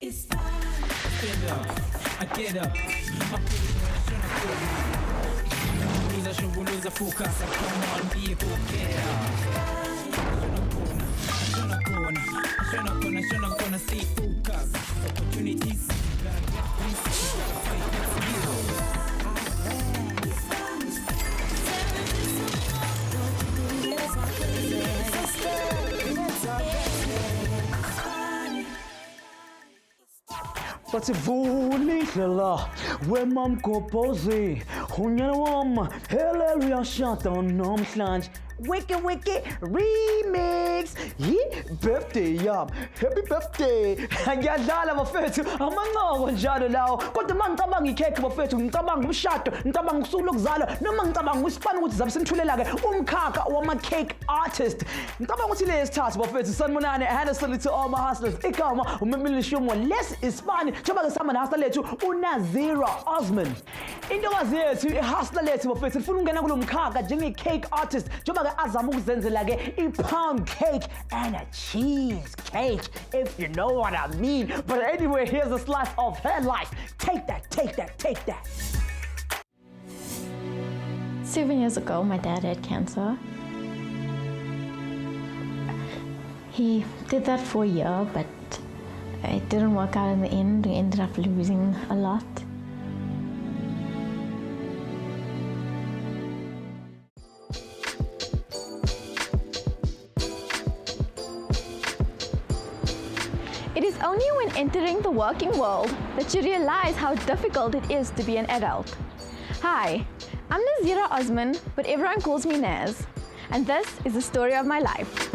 It's fine. Stand up, I get up. Lose a focus, come on, be a good girl. I'm gonna stay focused. Opportunities, Bativulihlela wemamgobhozi unyana wam Hillary ashada namhlanje Wiki Wiki remix yi-birthday yam happy birthday ngiyadlala bafethu amancoko njalo lawo kodwa uma ngicabanga ikhekhe bafethu ngicabanga umshado ngicabanga usuku lokuzalwa noma ngicabanga iSpani ukuthi zabe senithulela-ke umkhakha wama-cake artist ngicabanga ukuthi le sithathu bafethu sanibonani handle to all my hustlers igama umemilishumo lesi iSpani njengoba-ke sihamba nehustler lethu uNazeerah Osman intokazi yethu ihustler lethu bafethu lifuna ukungena kulo mkhakha njenge-cake artist njengoba azama ukuzenzela-ke i-pound cake and a cheese cake, if you know what I mean. But anyway, here's a slice of her life. Take that, take that, take that. 7 years ago, my dad had cancer. He did that for a year, but it didn't work out in the end. We ended up losing a lot. It is only when entering the working world that you realize how difficult it is to be an adult. Hi, I'm Nazeerah Osman, but everyone calls me Naz, and this is the story of my life.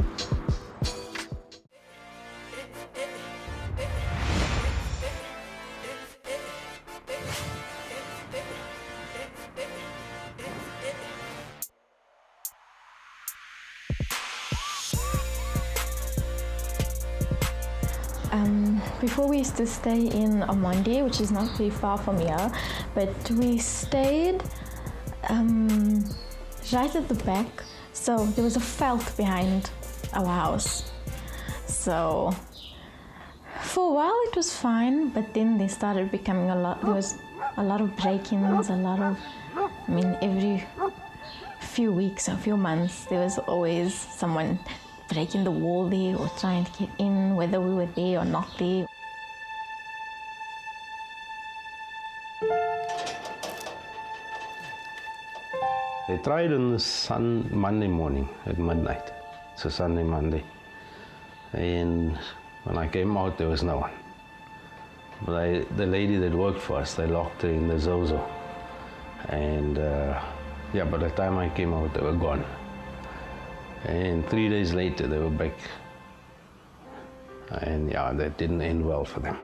Before we used to stay in Omondi, which is not very far from here, but we stayed right at the back, so there was a veld behind our house. So for a while it was fine, but then they started becoming there was a lot of break-ins, every few weeks or few months there was always someone breaking the wall there or trying to get in, whether we were there or not there. They tried on the Monday morning at midnight. It's a Sunday, Monday. And when I came out, there was no one. But the lady that worked for us, they locked her in the Zozo. And by the time I came out, they were gone. And 3 days later, they were back. And that didn't end well for them.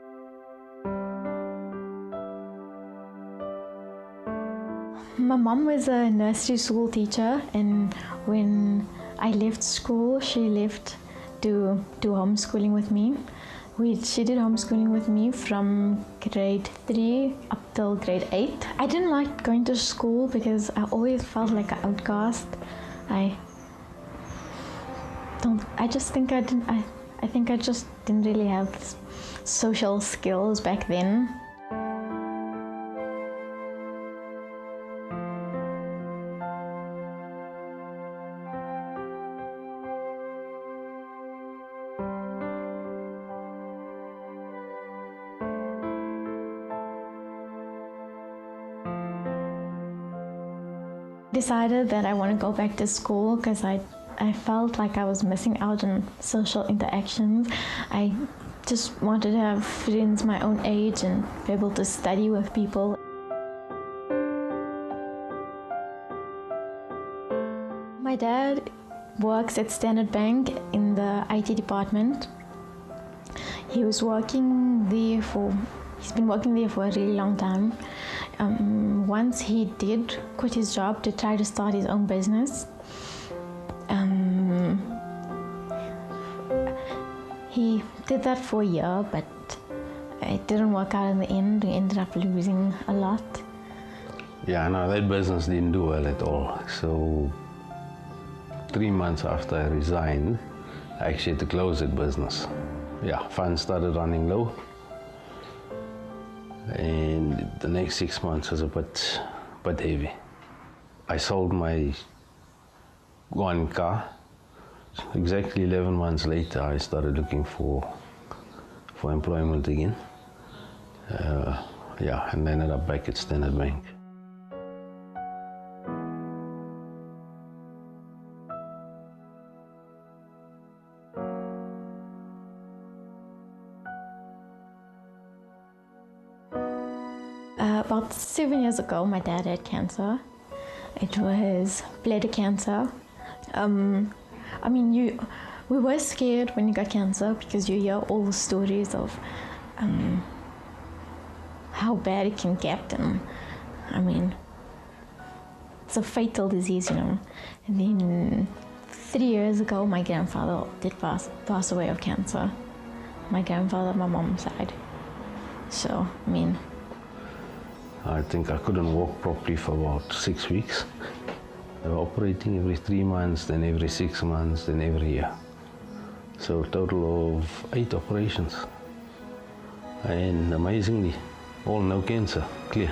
My mom was a nursery school teacher, and when I left school, she left to do homeschooling with me. She did homeschooling with me from grade 3 up till grade 8. I didn't like going to school because I always felt like an outcast. I think I just didn't really have social skills back then. Decided that I want to go back to school because I felt like I was missing out on social interactions. I just wanted to have friends my own age and be able to study with people. My dad works at Standard Bank in the IT department. He's been working there for a really long time. Once he did quit his job to try to start his own business. He did that for a year, but it didn't work out in the end. We ended up losing a lot. Yeah, no, that business didn't do well at all. So 3 months after I resigned, I actually had to close that business. Yeah, funds started running low. the next 6 months was a bit heavy. I sold my one car. Exactly 11 months later, I started looking for employment again. And ended up back at Standard Bank. About 7 years ago, my dad had cancer. It was bladder cancer. We were scared when he got cancer because you hear all the stories of how bad it can get, and it's a fatal disease, And then 3 years ago, my grandfather did pass away of cancer. My grandfather, my mom's side. So, I think I couldn't walk properly for about 6 weeks. They were operating every 3 months, then every 6 months, then every year. So a total of 8 operations. And amazingly, all no cancer, clear.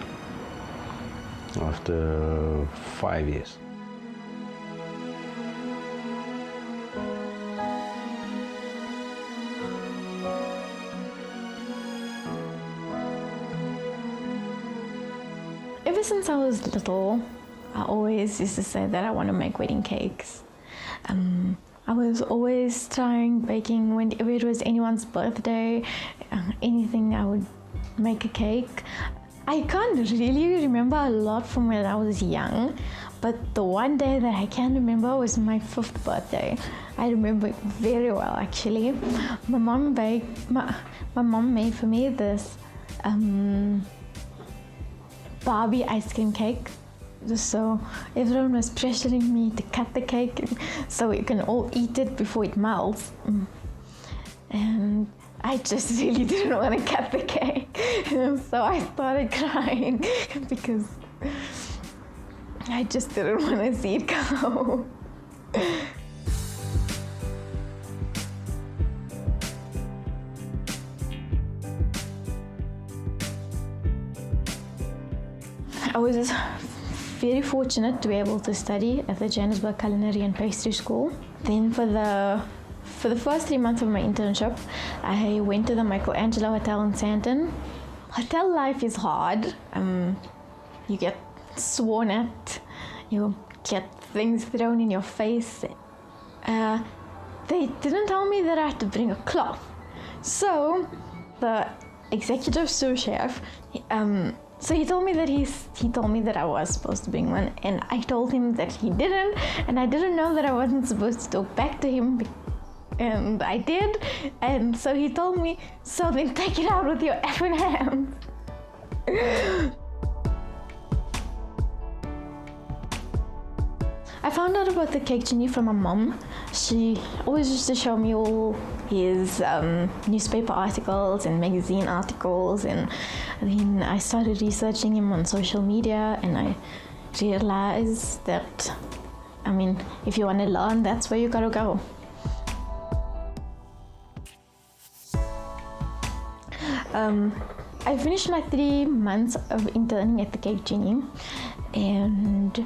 After 5 years. Ever since I was little, I always used to say that I want to make wedding cakes. I was always trying baking whenever it was anyone's birthday, anything, I would make a cake. I can't really remember a lot from when I was young, but the one day that I can remember was my 5th birthday. I remember it very well, actually. My mom made for me this Barbie ice cream cake. So everyone was pressuring me to cut the cake so we can all eat it before it melts. And I just really didn't want to cut the cake. So I started crying because I just didn't want to see it go. I was very fortunate to be able to study at the Johannesburg Culinary and Pastry School. Then for the first 3 months of my internship, I went to the Michelangelo Hotel in Sandton. Hotel life is hard. You get sworn at, you get things thrown in your face. They didn't tell me that I had to bring a cloth. So the executive sous chef, so he told me that I was supposed to bring one, and I told him that he didn't, and I didn't know that I wasn't supposed to talk back to him, and I did, and so he told me, so then take it out with your effing hands. I found out about the cake Genie from my mom. She always used to show me all his newspaper articles and magazine articles, and then I started researching him on social media, and I realized that, if you want to learn, that's where you gotta go. I finished my 3 months of interning at the Cake Genie, and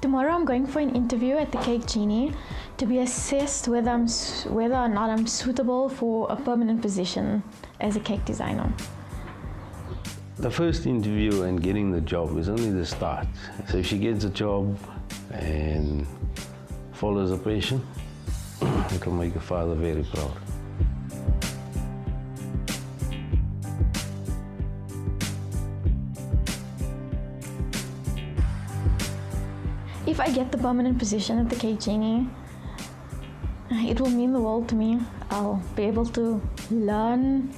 tomorrow I'm going for an interview at the Cake Genie to be assessed whether or not I'm suitable for a permanent position as a cake designer. The first interview and getting the job is only the start. So if she gets a job and follows her passion, it will make her father very proud. If I get the permanent position at the Cake Genie, it will mean the world to me. I'll be able to learn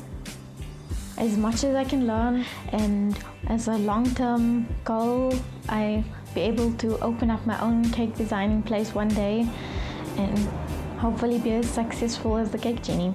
as much as I can learn, and as a long-term goal, I'll be able to open up my own cake designing place one day and hopefully be as successful as the Cake Genie.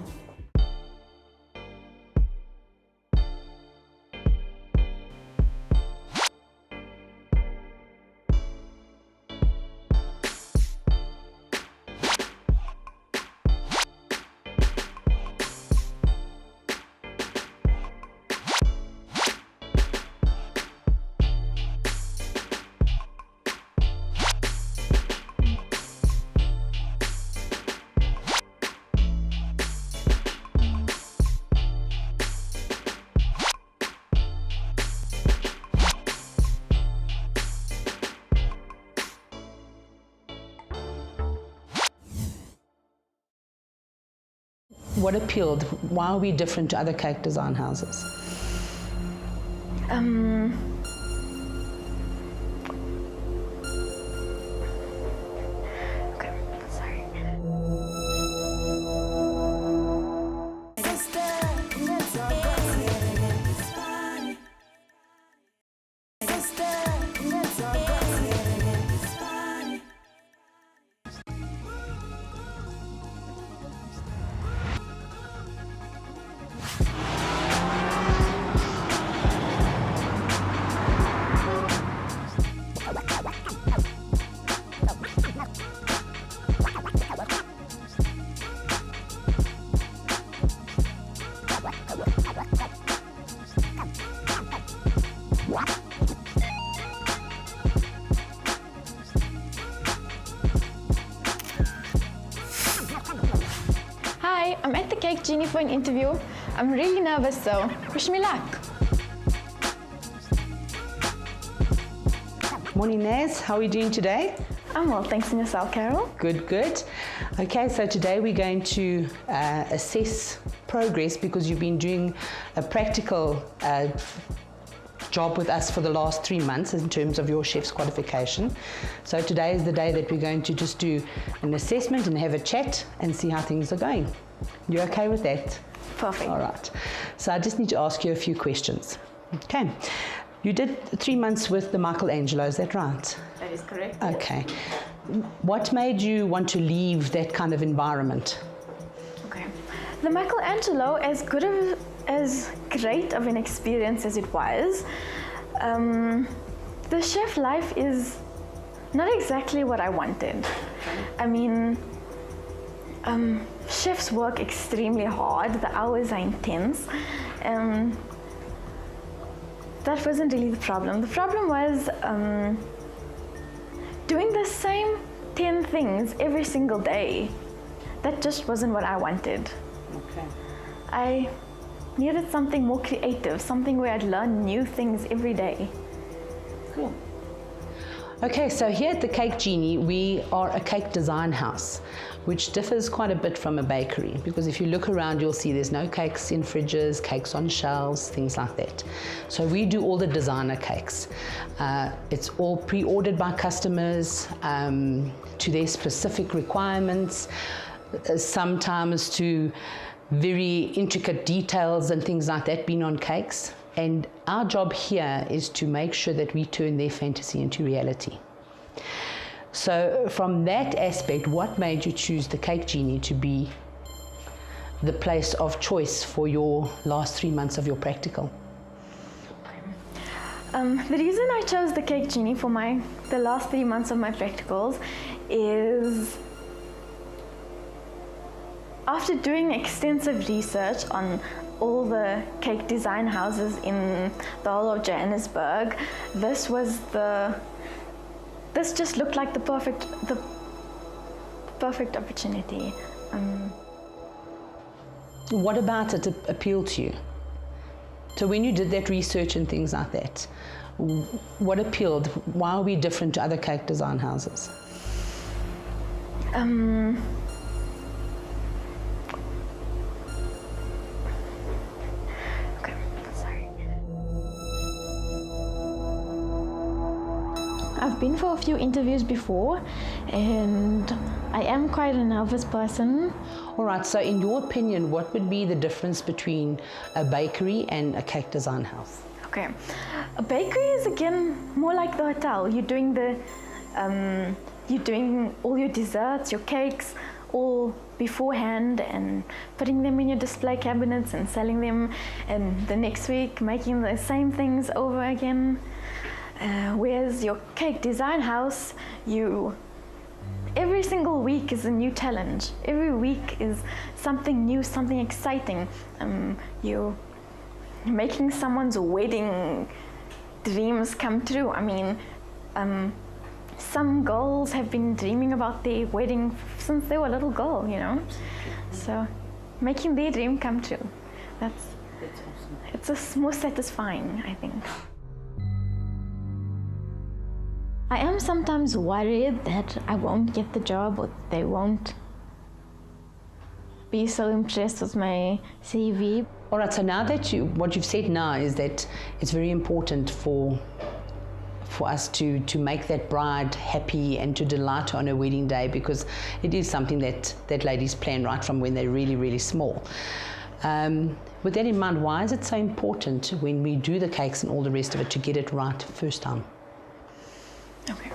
What appealed? Why are we different to other cake design houses? Okay, sorry. Hi, I'm at the Cake Genie for an interview. I'm really nervous, so wish me luck. Morning, Naz. How are we doing today? I'm well, thanks, and yourself, Carol? Good, good. Okay, so today we're going to assess progress because you've been doing a practical job with us for the last 3 months in terms of your chef's qualification. So today is the day that we're going to just do an assessment and have a chat and see how things are going. You okay with that? Perfect. All right. So I just need to ask you a few questions. Okay. You did 3 months with the Michelangelo, is that right? That is correct. Okay. What made you want to leave that kind of environment? Okay. The Michelangelo, as great of an experience as it was, the chef life is not exactly what I wanted. I mean, chefs work extremely hard, the hours are intense. That wasn't really the problem. The problem was doing the same 10 things every single day. That just wasn't what I wanted. Okay. I needed something more creative, something where I'd learn new things every day. Cool. Okay, so here at the Cake Genie, we are a cake design house, which differs quite a bit from a bakery, because if you look around, you'll see there's no cakes in fridges, cakes on shelves, things like that. So we do all the designer cakes. It's all pre-ordered by customers to their specific requirements, sometimes to very intricate details and things like that being on cakes. And our job here is to make sure that we turn their fantasy into reality. So from that aspect, what made you choose the Cake Genie to be the place of choice for your last 3 months of your practical? The reason I chose the Cake Genie for the last 3 months of my practicals is after doing extensive research on all the cake design houses in the whole of Johannesburg, this just looked like the perfect opportunity. What about it appealed to you? So when you did that research and things like that, what appealed? Why are we different to other cake design houses? Okay, sorry. I've been for a few interviews before, and I am quite a nervous person. All right, so in your opinion, what would be the difference between a bakery and a cake design house? Okay, a bakery is again more like the hotel. You're doing all your desserts, your cakes, all beforehand and putting them in your display cabinets and selling them, and the next week making the same things over again. Whereas your cake design house, every single week is a new challenge. Every week is something new, something exciting. You're making someone's wedding dreams come true. I mean, some girls have been dreaming about their wedding since they were a little girl, you know. So making their dream come true, that's awesome. It's more satisfying, I think. I am sometimes worried that I won't get the job or they won't be so impressed with my CV. All right, so now that what you've said now is that it's very important for us to make that bride happy and to delight her on her wedding day, because it is something that ladies plan right from when they're really, really small. With that in mind, why is it so important when we do the cakes and all the rest of it to get it right first time? Okay.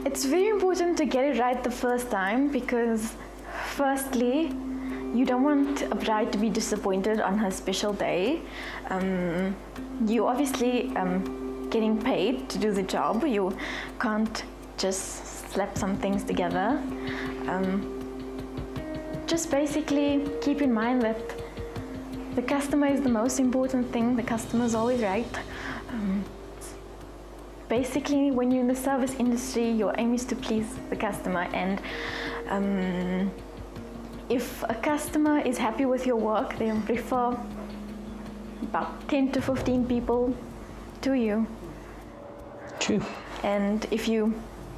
It's very important to get it right the first time because, firstly, you don't want a bride to be disappointed on her special day. You obviously getting paid to do the job. You can't just slap some things together. Just basically keep in mind that the customer is the most important thing. The customer is always right. Basically, when you're in the service industry, your aim is to please the customer, and if a customer is happy with your work, they'll refer about 10 to 15 people to you. True. And if you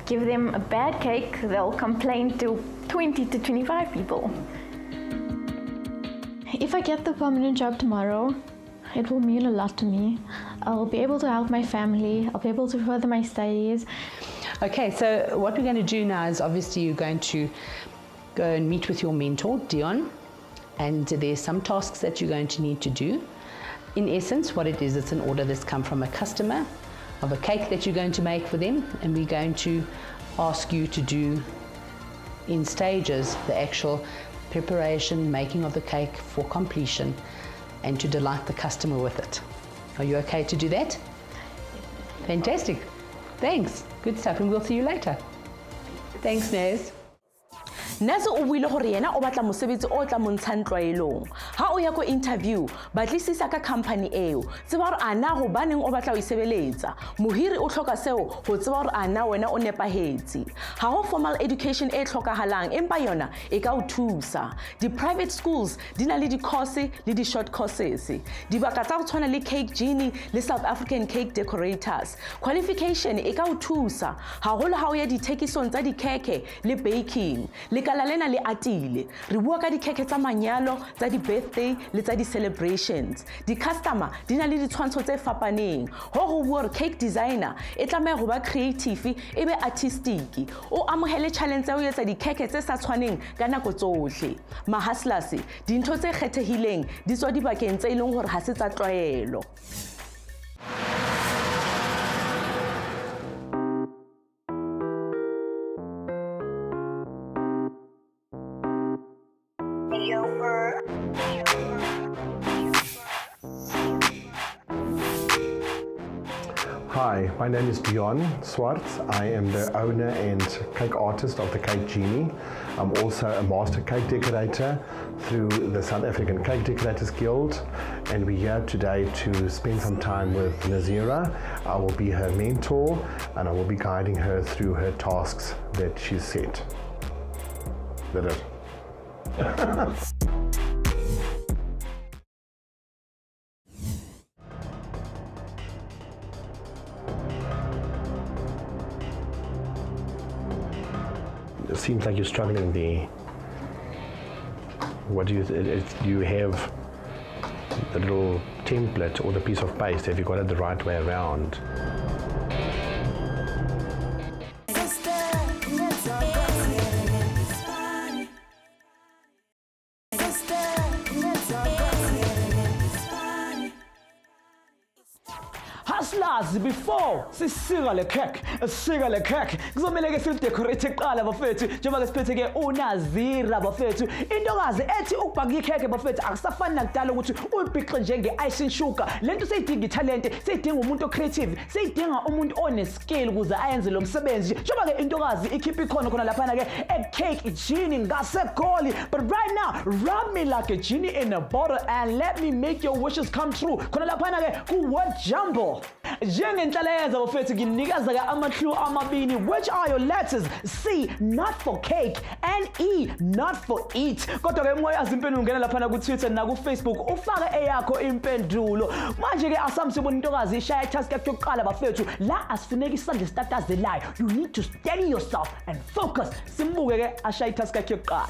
give them a bad cake, they'll complain to 20 to 25 people. If I get the permanent job tomorrow, it will mean a lot to me. I'll be able to help my family, I'll be able to further my studies. Okay, so what we're going to do now is obviously you're going to go and meet with your mentor, Dion, and there's some tasks that you're going to need to do. In essence, what it is, it's an order that's come from a customer of a cake that you're going to make for them, and we're going to ask you to do in stages the actual preparation, making of the cake for completion, and to delight the customer with it. Are you okay to do that? Fantastic. Thanks. Good stuff, and we'll see you later. Thanks, Naz. Naze o buile gore yena o batla mosebetsi o tla montshang tlwaelong. Ha o ya go interview, batlisisa ka company eo. Tseba gore ana go baneng o batla o isebeletsa. Mohiri o tlhoka seo go tseba gore ana wena o nepahetse. Ha go formal education e tlhokahalang empa yona e ka o thusa. Di private schools di na le di course le di short courses. Dibaka tsa go tshwana le Cake Genie le South African Cake Decorators. Qualification e ka o thusa. Haholo ha o ya ditekisong tsa dikeke le baking. Lekala lena le atile. Re bua ka dikeke tsa manyalo, tsa di birthday le tsa di celebrations. Di customer di na le ditshwantsho tse fapaneng. Ho go bua gore cake designer e tlameha go ba creative e be artistic. O amohele challenge ya o etsa dikeke tse sa tshwaneng ka nako tsohle. Mahustlers dintho tse kgethehileng di tswa dibakeng tse ileng gore ha se tsa tlwaelo. Hi, my name is Dion Swart. I am the owner and cake artist of the Cake Genie. I'm also a master cake decorator through the South African Cake Decorators Guild, and we're here today to spend some time with Nazeerah. I will be her mentor and I will be guiding her through her tasks that she's set. That it? It seems like you're struggling there. What do you have the little template or the piece of paste? Have you got it the right way around? Hustlers, before sisika le cake, kuzomele ke sidecorate kuqala bafethu njengoba ke siphethe ke uNazeerah bafethu. Intokazi ethi ukubhaka ikheke bafethu akusafani nakudala ukuthi uyibhixe njenge icing sugar. Lento seyidinga italent, seyidinga umuntu ocreative, seyidinga umuntu oneskill ukuze ayenze lo msebenzi. Njengoba ke intokazi ikhipha ikhona khona lapha ke eCake Genie ngaseGoli. But right now, rub me like a genie in a bottle and let me make your wishes come true. Khona lapha ke ku What Jumbo. So, njengenhlalayenza bafethu nginikeza ke ama-clue amabili, which are your letters. C, not for cake, and E, not for eat. Kodwa ke moyazi impendulo ungena lapha ku Twitter na ku Facebook ufake eyakho impendulo. Manje ke asamsibona intokazi ishaya task yakhe yokuqala bafethu. La asifuneki isandla esitatazelayo. You need to steady yourself and focus. Simbuke ke ashaya task yakhe yokuqala.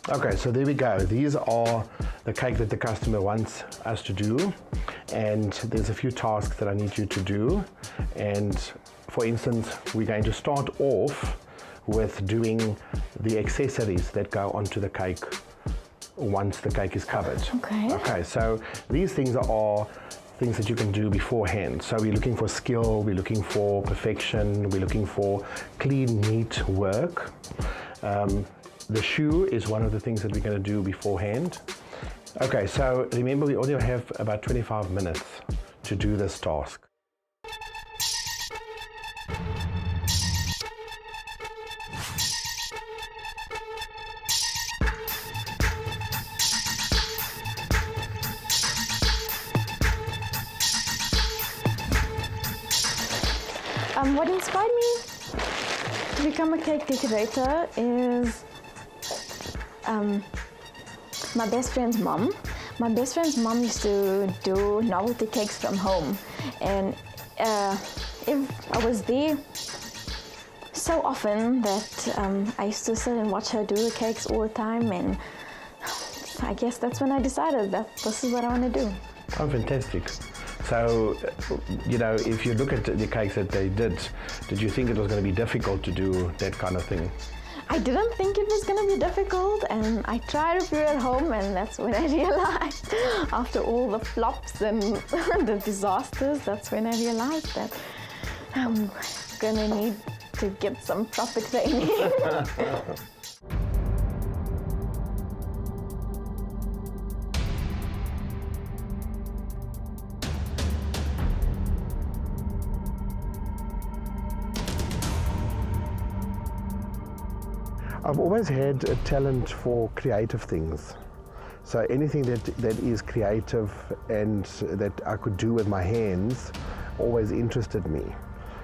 Okay, so there we go. These are the cake that the customer wants us to do, and there's a few tasks that I need you to do. And for instance, we're going to start off with doing the accessories that go onto the cake once the cake is covered. Okay, so these things are things that you can do beforehand. So we're looking for skill, we're looking for perfection, we're looking for clean, neat work. The shoe is one of the things that we're going to do beforehand. Okay, so remember we only have about 25 minutes to do this task. What inspired me to become a cake decorator is my best friend's mom. My best friend's mom used to do novelty cakes from home, and if I was there so often that I used to sit and watch her do the cakes all the time, and I guess that's when I decided that this is what I want to do. Oh, fantastic. So, you know, if you look at the cakes that they did you think it was going to be difficult to do that kind of thing? I didn't think it was going to be difficult, and I tried a few at home, and that's when I realized, after all the flops and the disasters, that's when I realized that I'm going to need to get some proper training. I've always had a talent for creative things. So anything that is creative and that I could do with my hands always interested me.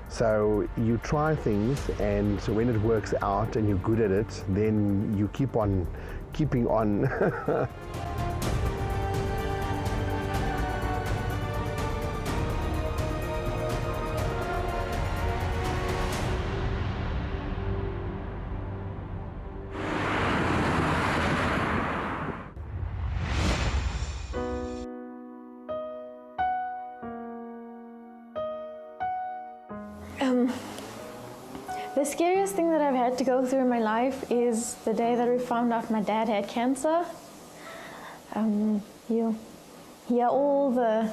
So you try things, and when it works out and you're good at it, then you keep on keeping on. The scariest thing that I've had to go through in my life is the day that we found out my dad had cancer. You hear all the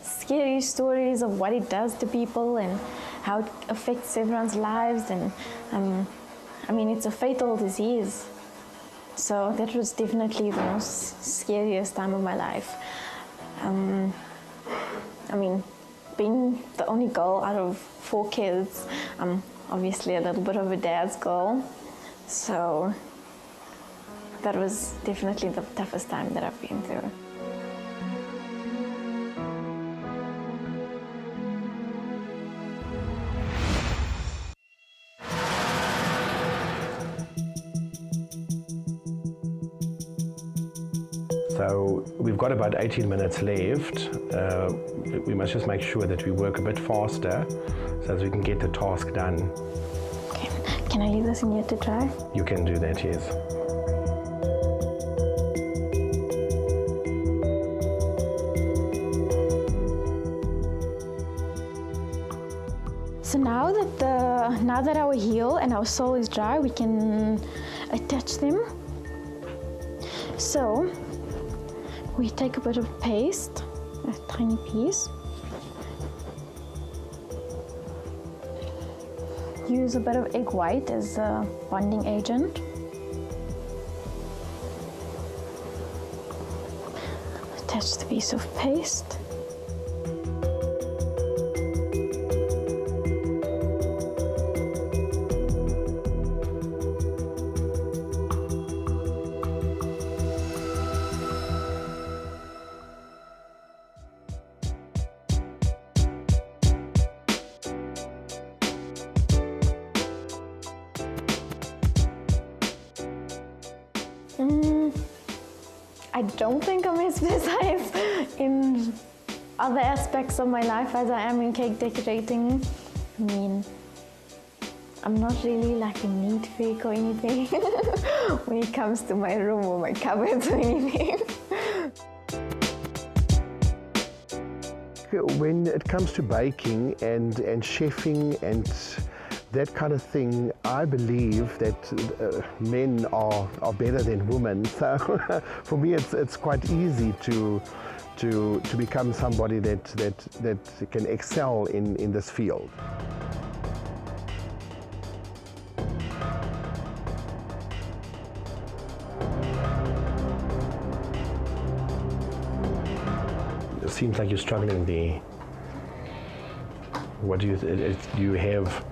scary stories of what it does to people and how it affects everyone's lives, and I mean, it's a fatal disease. So that was definitely the most scariest time of my life. I mean, being the only girl out of 4 kids, I'm obviously a little bit of a dad's girl. So that was definitely the toughest time that I've been through. So we've got about 18 minutes left. We must just make sure that we work a bit faster so that we can get the task done. Okay. Can I leave this in here to try? You can do that, yes. So now that our heel and our sole is dry, we can attach them. So we take a bit of paste, a tiny piece. use a bit of egg white as a bonding agent. Attach the piece of paste. I don't think I'm as precise in other aspects of my life as I am in cake decorating. I mean, I'm not really like a neat freak or anything when it comes to my room or my cupboards or anything. When it comes to baking and chefing and that kind of thing, I believe that men are better than women. So for me, it's quite easy to become somebody that can excel in this field. It seems like you're struggling there. What do you have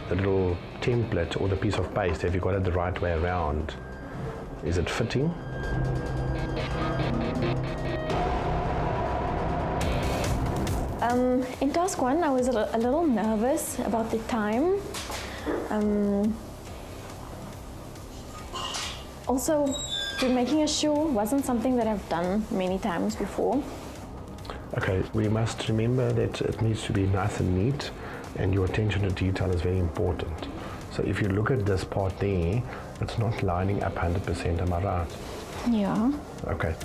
the little template or the piece of paste? Have you got it the right way around? Is it fitting? In task 1, I was a little nervous about the time. Also, making a shoe wasn't something that I've done many times before. Okay, we must remember that it needs to be nice and neat, and your attention to detail is very important. So if you look at this part there, it's not lining up 100%, am I right? Yeah. Okay.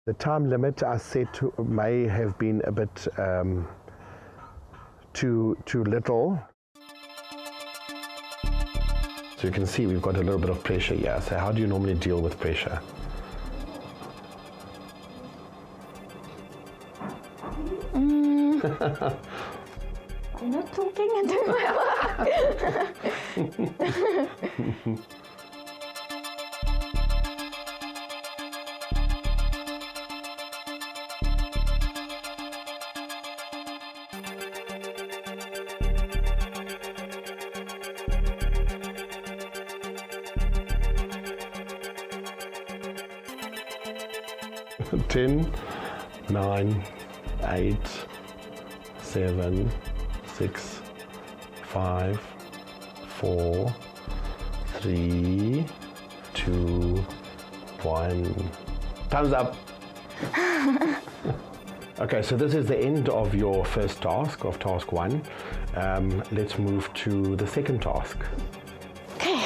The time limit I set may have been a bit too little. So you can see we've got a little bit of pressure here. So how do you normally deal with pressure? I'm not talking into my work. Ten, 9, 8, 7, 6, 5, 4, 3, 2, 1. Thumbs up. Okay, so this is the end of your first task, of task 1. Let's move to the second task. Okay.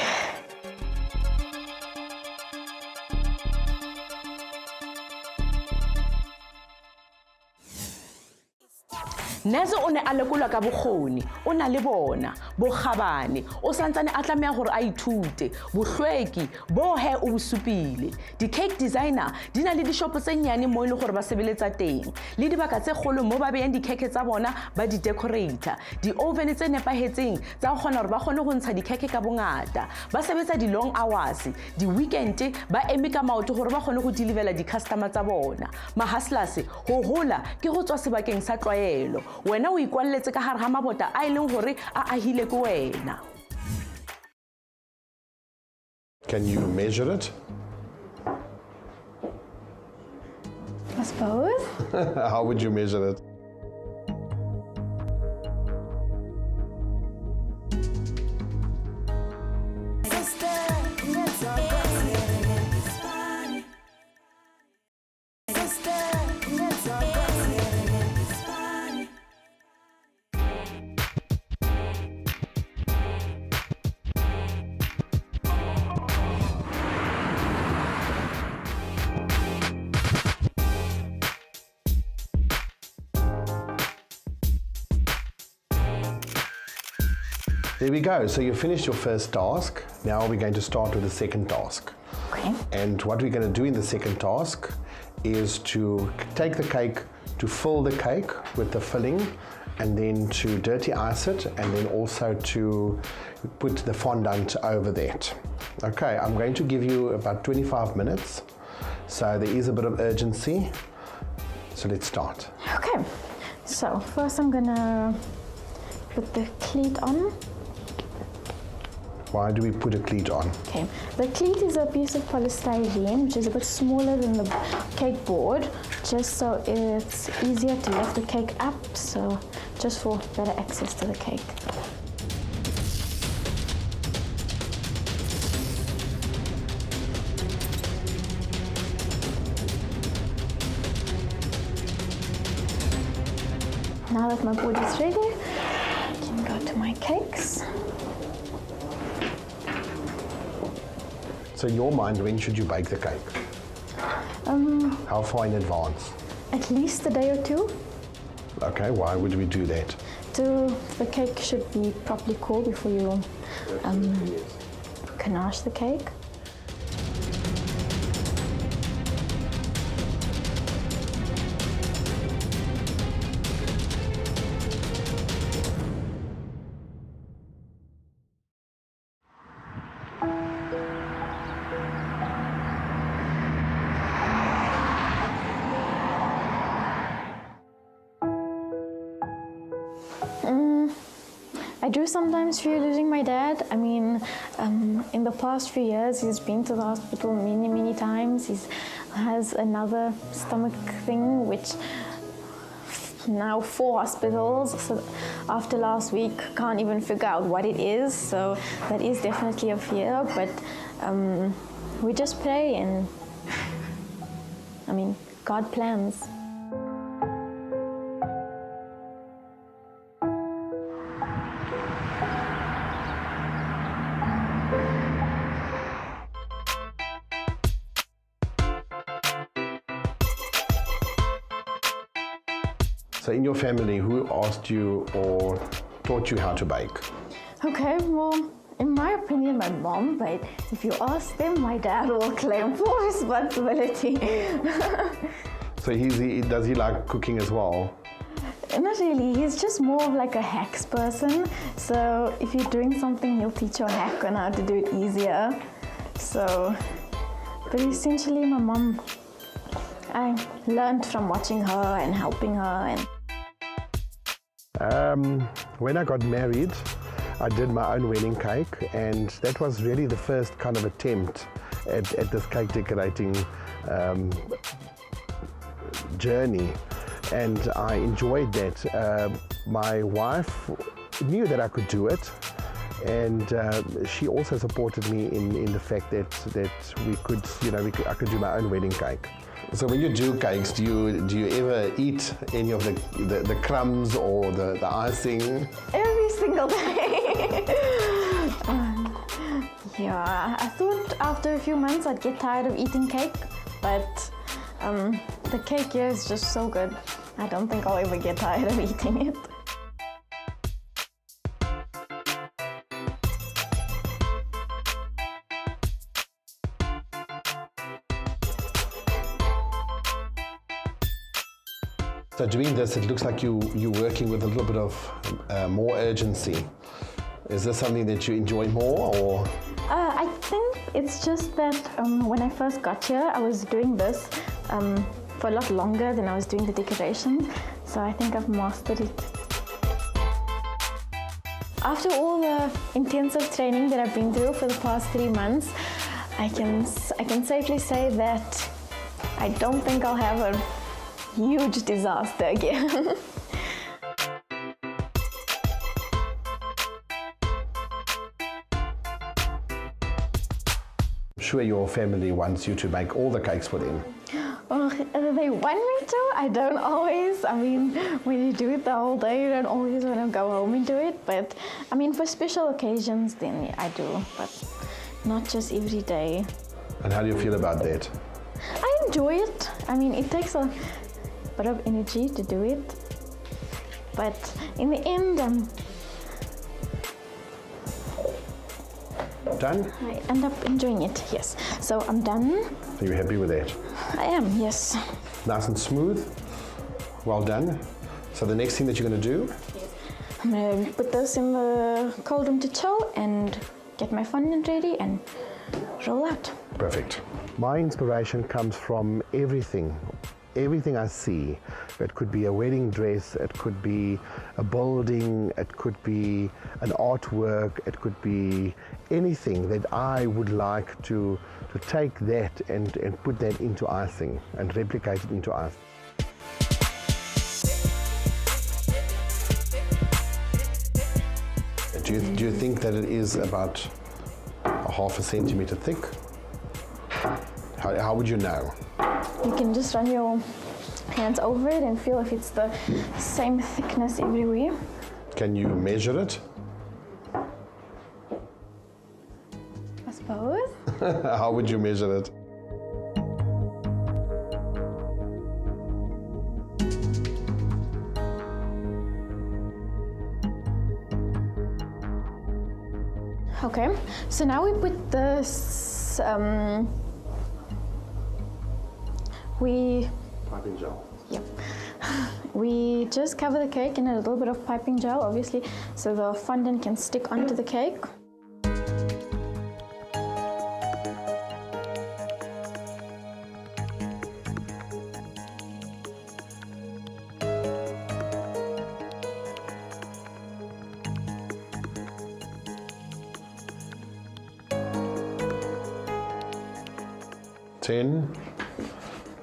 Nazo o ne a lekolwa ka bokgoni, o na le bona, bokgabane, o santsane a tlameha hore a ithute, bohlweki, bo he o supile. Di-cake designer di na le dishopo tse nyane moo e le gore ba sebeletsa teng, le dibaka tse kgolo moo ba beyang di-cake tsa bona ba di-decorator, di-oven tse nepahetseng tsa go kgona gore ba kgone go ntsha di-cake ka bongata, ba sebetsa di-long hours, di-weekend ba eme ka maoto gore ba kgone go delivela di-customer tsa bona. Mahaslas go hola ke go tswa sebakeng sa tlwaelo. Wena o ikwalletse ka hare ha mabota a ileng hore a ahile ke wena. Can you measure it? I suppose. How would you measure it? There we go. So you finished your first task. Now we're going to start with the second task. Okay. And what we're going to do in the second task is to take the cake, to fill the cake with the filling, and then to dirty ice it, and then also to put the fondant over that. Okay, I'm going to give you about 25 minutes. So there is a bit of urgency. So let's start. Okay. So first I'm gonna put the cleat on. Why do we put a cleat on? Okay, the cleat is a piece of polystyrene which is a bit smaller than the cake board, just so it's easier to lift the cake up, so just for better access to the cake. Now that my board is ready, I can go to my cakes. So in your mind, when should you bake the cake? How far in advance? At least a day or two. Okay, why would we do that? The cake should be properly cool before you ganache the cake. I do sometimes fear losing my dad. I mean, in the past few years, he's been to the hospital many times. He has another stomach thing, which now 4 hospitals. So after last week, can't even figure out what it is. So that is definitely a fear, but we just pray and, I mean, God plans. So in your family, who asked you or taught you how to bake? Okay, well, in my opinion, my mom, but if you ask them, my dad will claim full responsibility. So does he like cooking as well? Not really, he's just more of like a hacks person. So if you're doing something, he'll teach you a hack on how to do it easier. So, but essentially my mom, I learned from watching her and helping her. And when I got married, I did my own wedding cake, and that was really the first kind of attempt at this cake decorating journey, and I enjoyed that. My wife knew that I could do it, and she also supported me in the fact that we could, I could do my own wedding cake. So when you do cakes, do you ever eat any of the crumbs or the icing? every single day. Yeah, I thought after a few months I'd get tired of eating cake, but the cake here is just so good. I don't think I'll ever get tired of eating it. So doing this, it looks like you're working with a little bit of more urgency. Is this something that you enjoy more, or? I think it's just that when I first got here, I was doing this for a lot longer than I was doing the decorations. So I think I've mastered it. After all the intensive training that I've been through for the past 3 months, I can safely say that I don't think I'll have a huge disaster again. I'm sure your family wants you to make all the cakes for them. Well, they want me to. I don't always. I mean, when you do it the whole day, you don't always want to go home and do it. But I mean, for special occasions, then I do. But not just every day. And how do you feel about that? I enjoy it. I mean, it takes a bit of energy to do it. But in the end, part done? I end up enjoying it, yes. So I'm done. Are you happy with that? I am, yes. Nice and smooth. Well done. So the next thing that you're going to do? I'm going to put this in the cold room to chill and get my fondant ready and roll out. Perfect. My inspiration comes from everything I see. It could be a wedding dress, it could be a building, it could be an artwork, it could be anything that I would like to take that and put that into icing and replicate it into icing. Do you think that it is about a half a centimeter thick? How would you know? You can just run your hands over it and feel if it's the same thickness everywhere. Can you measure it? I suppose. How would you measure it? Okay, so now we put this, Piping gel. Yep. We just cover the cake in a little bit of piping gel, obviously, so the fondant can stick onto the cake.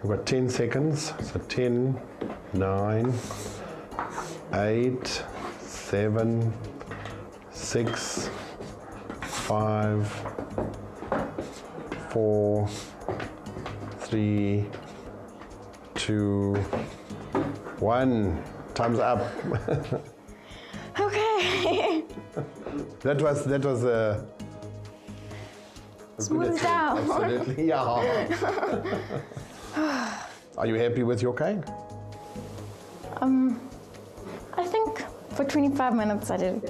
We've got 10 seconds. So 10, 9, 8, 7, 6, 5, 4, 3, 2, 1. Time's up. Okay. That was a Smooth it out. Absolutely, yeah. Are you happy with your cake? I think for 25 minutes I did.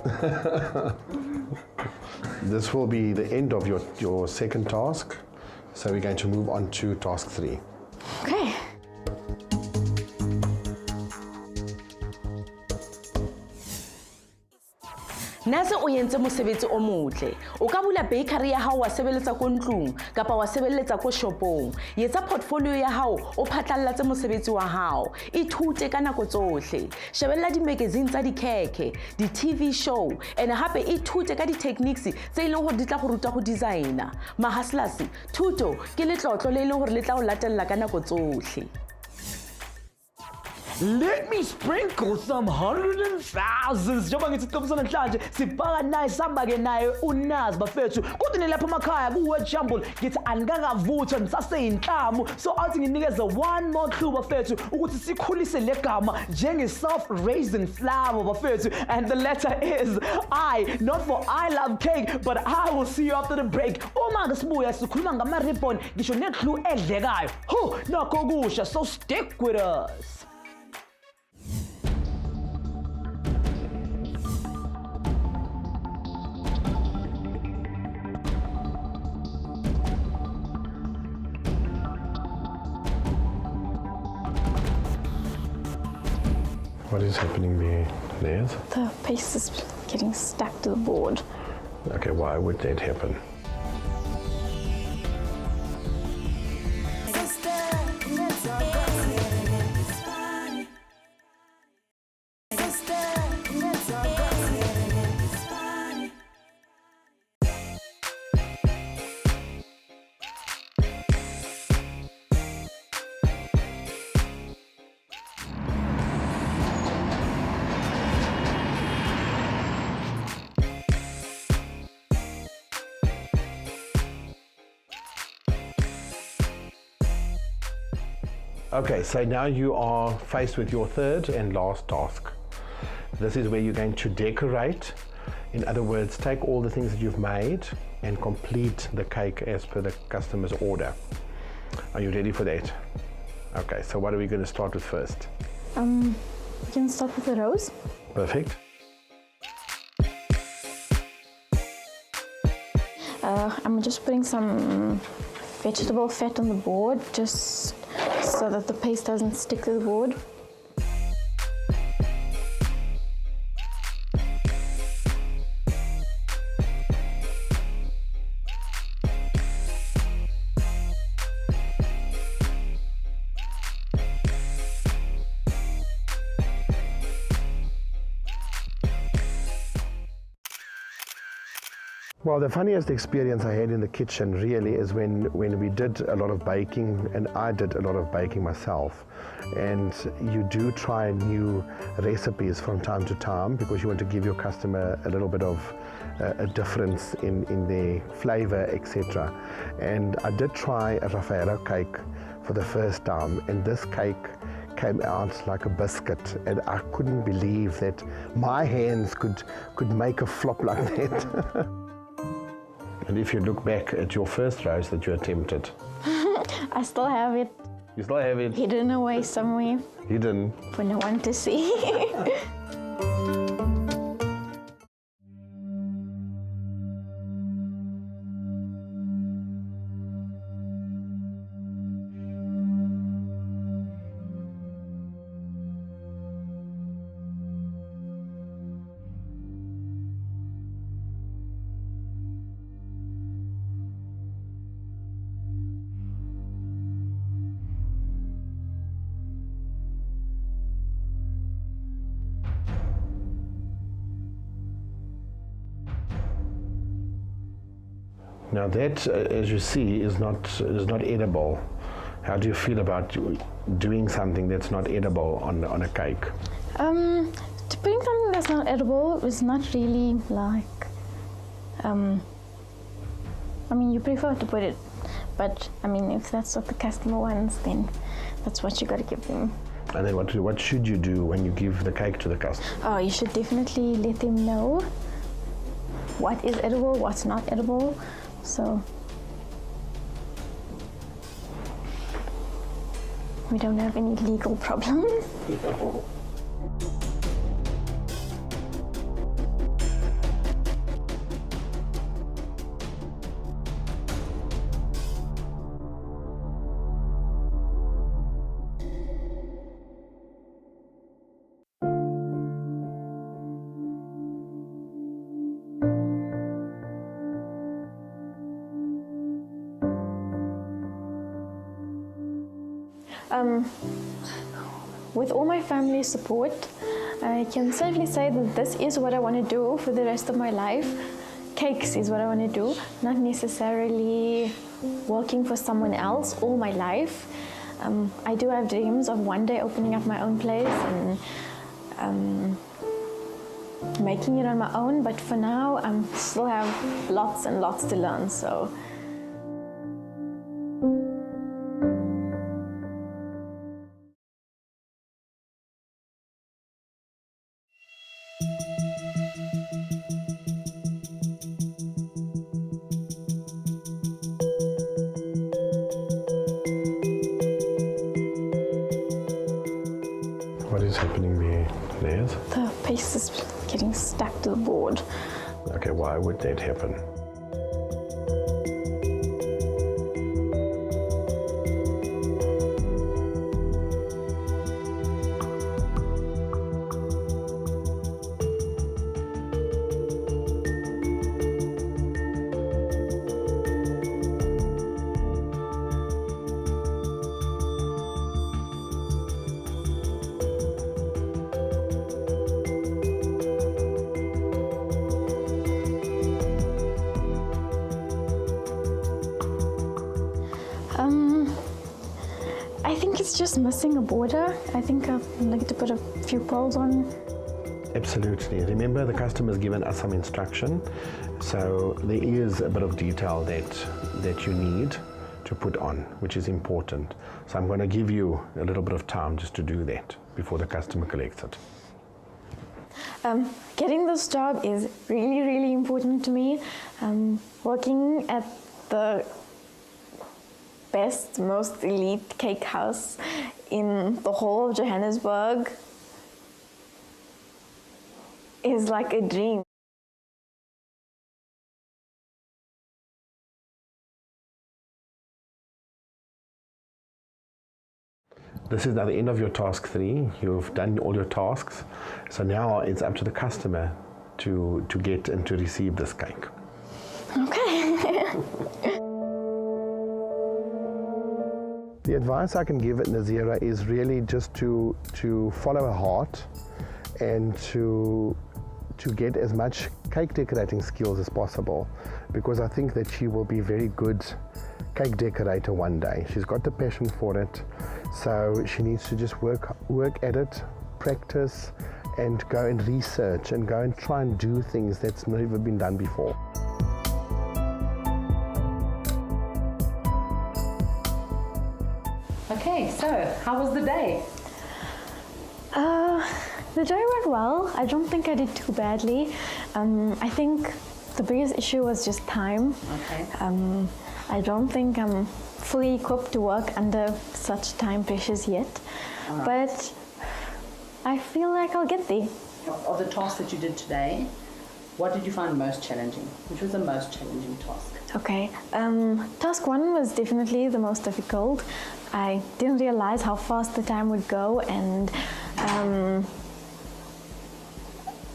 This will be the end of your second task. So we're going to move on to task 3. Okay. Nase o yentse mosebetsi o motle. O ka bula bakery ya hao wa sebeletsa ko ntlong kapa wa sebeletsa ko shopong. Yetsa portfolio ya hao o phatlallatse mosebetsi wa hao. Ithute ka nako tsohle. Shebella di magazine tsa dikeke, di TV show, and hape ithute ka di techniques tse ileng hore di tla go ruta go designer. Mahaslas, thuto ke letlotlo le ileng hore le tla o latella ka nako tsohle. Let me sprinkle some hundreds and thousands. Njengoba ngithi siqophisana namhlanje sibhaka naye sihamba-ke naye unazi bafethu. Kodwa nilapha emakhaya ku-word jumble ngithi anikakavuthwa nisaseyinhlamu. So athi nginikeze one more clue bafethu ukuthi sikhulise le gama njenge-self-raising flower bafethu. And the letter is I, not for I love cake, but I will see you after the break. Uma-ke sibuya sikhuluma ngama-ribbon ngisho ne-clue edlekayo. Nakho kusha, so stick with us. What is happening there? The paste is getting stuck to the board. Okay, why would that happen? Okay, so now you are faced with your third and last task. This is where you're going to decorate. In other words, take all the things that you've made and complete the cake as per the customer's order. Are you ready for that? Okay, so what are we going to start with first? We can start with the rose. Perfect. I'm just putting some vegetable fat on the board just so that the paste doesn't stick to the board. Well, the funniest experience I had in the kitchen really is when we did a lot of baking, and I did a lot of baking myself. And you do try new recipes from time to time because you want to give your customer a little bit of a difference in their flavor, etc. And I did try a Raffaello cake for the first time, and this cake came out like a biscuit, and I couldn't believe that my hands could make a flop like that. And if you look back at your first roast that you attempted, I still have it you still have it hidden away somewhere hidden. for no one to see. Now that, as you see, is not edible. How do you feel about doing something that's not edible on a cake? To putting something that's not edible is not really like, I mean, you prefer to put it, but I mean, if that's what the customer wants, then that's what you got to give them. And then what should you do when you give the cake to the customer? Oh, you should definitely let them know what is edible, what's not edible. So we don't have any legal problems. With all my family's support, I can safely say that this is what I want to do for the rest of my life. Cakes is what I want to do, not necessarily working for someone else all my life. I do have dreams of one day opening up my own place and making it on my own, but for now I still have lots and lots to learn. So. What is happening there, Naz? The paste is getting stuck to the board. Okay, why would that happen? I think it's just missing a border. I think I'd like to put a few pearls on. Absolutely. Remember, the customer's given us some instruction, so there is a bit of detail that you need to put on, which is important. So I'm going to give you a little bit of time just to do that before the customer collects it. Getting this job is really, really important to me. Working at the best, most elite cake house in the whole of Johannesburg is like a dream. This is now the end of your task 3. You've done all your tasks. So now it's up to the customer to get and to receive this cake. Okay. The advice I can give at Nazeerah is really just to follow her heart and to get as much cake decorating skills as possible, because I think that she will be a very good cake decorator one day. She's got the passion for it, so she needs to just work at it, practice, and go and research and go and try and do things that's never been done before. Okay, so how was the day? The day went well. I don't think I did too badly. I think the biggest issue was just time. Okay. I don't think I'm fully equipped to work under such time pressures yet, but I feel like I'll get there. Of the tasks that you did today, what did you find most challenging? Which was the most challenging task? Okay, task 1 was definitely the most difficult. I didn't realize how fast the time would go, and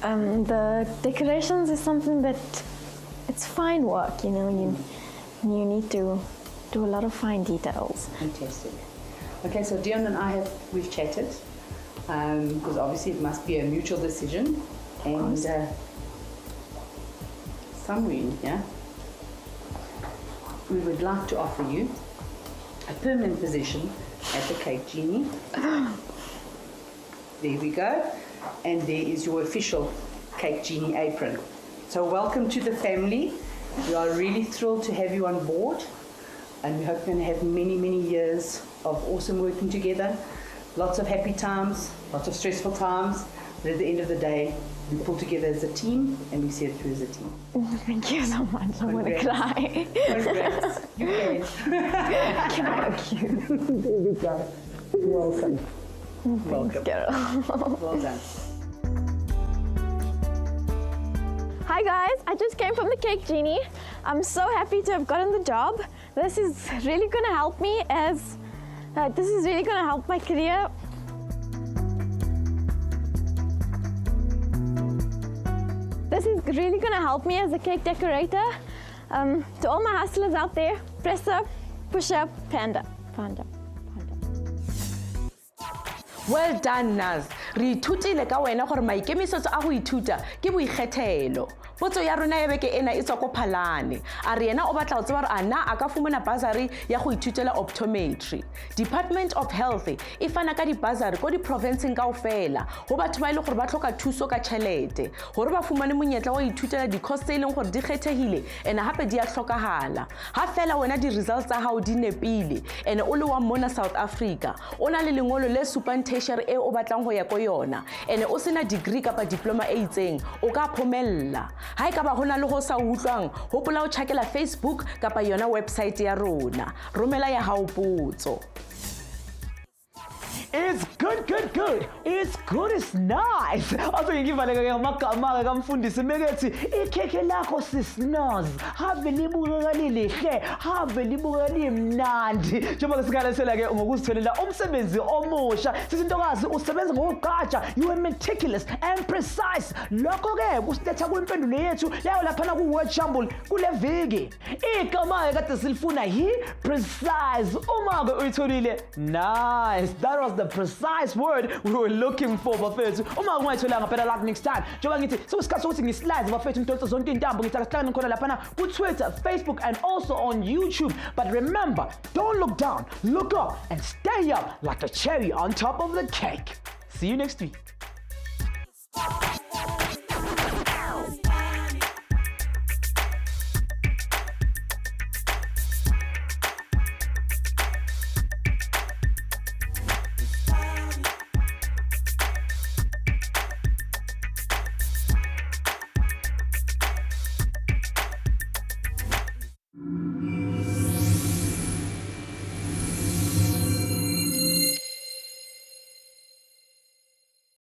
the decorations is something that it's fine work, you know, you need to do a lot of fine details. Fantastic. Okay, so Dion and we've chatted, because obviously it must be a mutual decision, and Samreen, yeah, we would like to offer you a permanent position at the Cake Genie. There we go. And there is your official Cake Genie apron. So welcome to the family. We are really thrilled to have you on board, and we hope you're going to have many, many years of awesome working together. Lots of happy times, lots of stressful times, but at the end of the day, we pull together as a team and we see it through as a team. Thank you so much. I'm going to cry. Congrats. You can. Thank you. There we go. Welcome. Thanks, Carol. Well done. Hi guys, I just came from the Cake Genie. I'm so happy to have gotten the job. This is really going to help me this is really going to help my career. This is really going to help me as a cake decorator. To all my hustlers out there, press up, push up, panda, panda. Well done, Naz. Re ithutile ka wena gore maikemisetso a go ithuta ke boikgethelo. Potso ya rona ya beke ena e tswa ko Phalane. A re yena o batla go tseba gore ana a ka fumana bursary ya go ithutela optometry. Department of Health e fana ka di-bursary ko di-provinceng kaofela go batho ba ile gore ba tlhoka thuso ka tšhelete gore ba fumane monyetla wa ithutela di-course tse e leng gore di kgethegile ene gape di a tlhokagala. Ha fela wena di-results tsa gago di nepile ene o le wa mona South Africa, o na le lengolo le supang tertiary e o batlang go ya ko yona ene o sena degree kapa diploma e itseng, o ka phomella. Ha e ka ba hona le go sa utlwang, hopola o tšhakela Facebook kapa yona website ya rona. Romela ya hao potso. It's good, good, good. It's good, it's nice. Also ngivaleka ngamagama kamfundisi mekethi ikhekhe lakho sisnoz. Have libukeka lilihle, have libukeka limnandi. Njengoba sikhalesela ke ngokuzitholela umsebenzi omusha. Sisintokazi usebenza ngokuqatsha. You are meticulous and precise. Lokho ke kusiletha kwimpendulo yethu yayo lapha ku word jumble kule viki. Igama kade silifuna precise. Uma ke uyitholile, nice. That was the precise word we were looking for, bafethu. Uma ungayitholanga better luck next time. Njengoba ngithi sokusikhathi sokuthi ngislides bafethu intolisa zonke intambo ngithi asihlangane khona lapha ku Twitter, Facebook and also on YouTube. But remember, don't look down, look up and stay up like the cherry on top of the cake. See you next week.